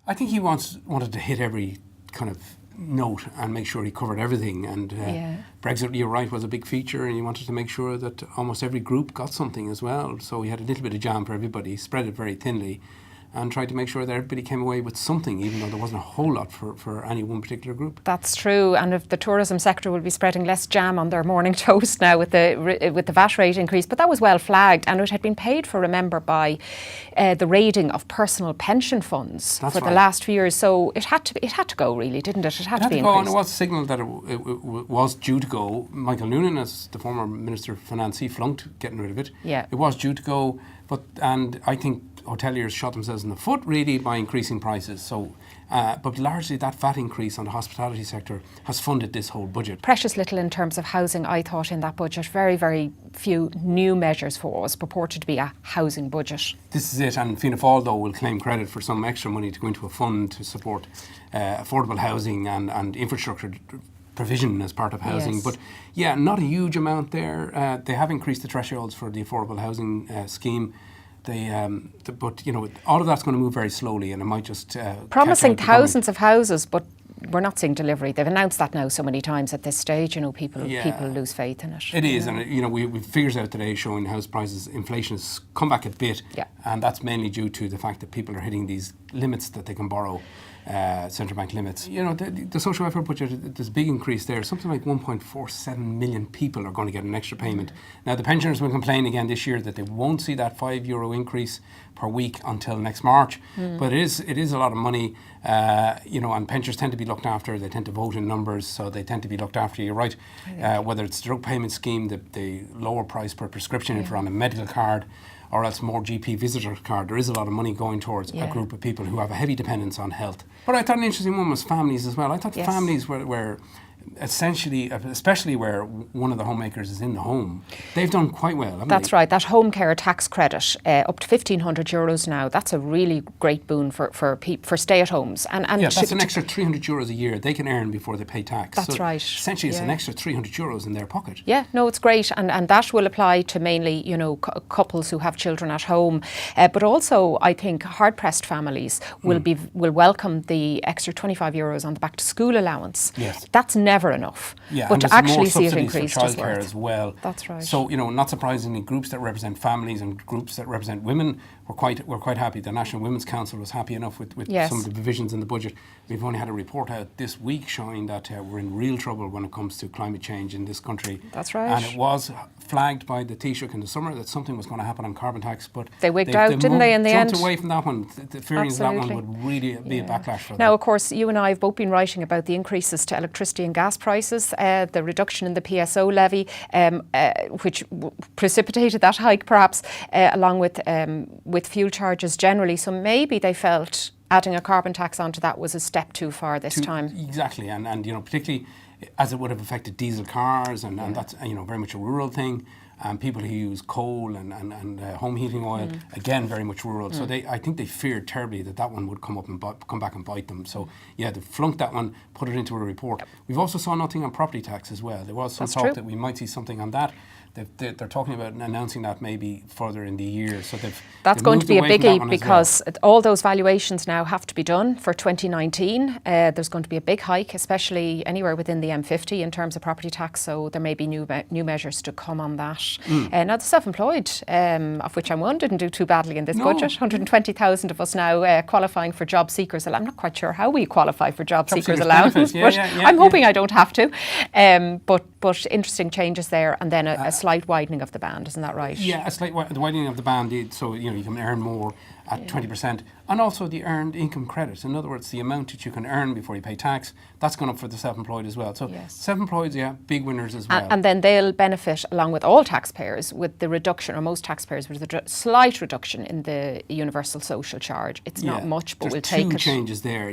I think he wanted to hit every kind of note and make sure he covered everything. And Brexit, you're right, was a big feature, and he wanted to make sure that almost every group got something as well. So he had a little bit of jam for everybody, spread it very thinly, and tried to make sure that everybody came away with something, even though there wasn't a whole lot for any one particular group. That's true, and if the tourism sector will be spreading less jam on their morning toast now with the VAT rate increase, but that was well flagged, and it had been paid for, remember, by the raiding of personal pension funds the last few years. So it had to go, really, didn't it? It had to be increased. And it was signalled that it was due to go. Michael Noonan, as the former Minister of Finance, he flunked getting rid of it. Yeah. It was due to go, and I think hoteliers shot themselves in the foot really by increasing prices. So, but largely that VAT increase on the hospitality sector has funded this whole budget. Precious little in terms of housing, I thought, in that budget. Very, very few new measures for what was purported to be a housing budget. This is it, and Fianna Fáil, though, will claim credit for some extra money to go into a fund to support affordable housing and infrastructure provision as part of housing. Yes. But yeah, not a huge amount there. They have increased the thresholds for the affordable housing scheme. But all of that's going to move very slowly, and it might just promising thousands of houses, but we're not seeing delivery. They've announced that now so many times at this stage. people lose faith in it. It is, and we've figures out today showing house prices, inflation has come back a bit, and that's mainly due to the fact that people are hitting these limits that they can borrow. Central bank limits. The social welfare budget, there's a big increase there. Something like 1.47 million people are going to get an extra payment. Now, the pensioners will complain again this year that they won't see that €5 increase per week until next March. But it is a lot of money, and pensioners tend to be looked after. They tend to vote in numbers, so they tend to be looked after. You're right. Whether it's the drug payment scheme, the lower price per prescription if you're on a medical card, or else more GP visitor card, there is a lot of money going towards a group of people who have a heavy dependence on health. But I thought an interesting one was families as well. I thought families were essentially, especially where one of the homemakers is in the home, they've done quite well, haven't That's they? right. That home care tax credit, up to €1,500 now, that's a really great boon for stay-at-homes. And that's an extra €300 a year they can earn before they pay tax. That's right. Essentially, it's an extra €300 in their pocket. Yeah, no, it's great. And that will apply to mainly, couples who have children at home. But also, I think hard-pressed families will welcome the extra €25 on the back-to-school allowance. Yes. That's never enough. Yeah, but and to actually see it for increased childcare as well. That's right. So not surprisingly, groups that represent families and groups that represent women were quite happy. The National Women's Council was happy enough with some of the provisions in the budget. We've only had a report out this week showing that we're in real trouble when it comes to climate change in this country. That's right. And it was flagged by the Taoiseach in the summer that something was going to happen on carbon tax, but they wigged out, didn't they, in the end? Jumped away from that one. The fearing is that one would really be a backlash for them. Now, of course, you and I have both been writing about the increases to electricity and gas prices, the reduction in the PSO levy, which precipitated that hike, perhaps, along with fuel charges generally. So maybe they felt adding a carbon tax onto that was a step too far this time. Exactly, and particularly as it would have affected diesel cars, and that's very much a rural thing. People who use coal and home heating oil, again, very much rural. So I think they feared terribly that one would come back and bite them. So they flunked that one, put it into a report. We've also saw nothing on property tax as well. There was some talk that we might see something on that. They're talking about announcing that maybe further in the year. So that's going to be a biggie because all those valuations now have to be done for 2019. There's going to be a big hike, especially anywhere within the M50 in terms of property tax. So there may be new measures to come on that. Now the self-employed, of which I'm one, didn't do too badly in this budget. 120,000 of us now qualifying for job seekers. I'm not quite sure how we qualify for job seekers allowance, but I'm hoping I don't have to. But interesting changes there, and then a slight widening of the band, isn't that right? Yeah, a slight widening of the band, so you can earn more at 20%, and also the earned income credit. In other words, the amount that you can earn before you pay tax, that's gone up for the self-employed as well. So self-employed, big winners as well. And then they'll benefit, along with all taxpayers, with the reduction, or most taxpayers, with a slight reduction in the universal social charge. It's not much, but we'll take it. There's two changes there,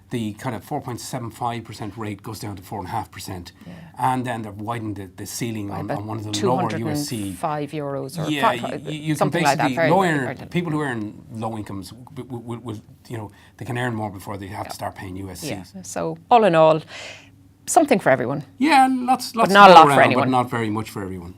The kind of 4.75% rate goes down to 4.5%. And then they've widened the ceiling on one of the lower USC. €205 or you something can like that. People who earn low incomes will they can earn more before they have to start paying USC. Yeah. So all in all, something for everyone. Yeah, lots but not a lot for anyone. But not very much for everyone.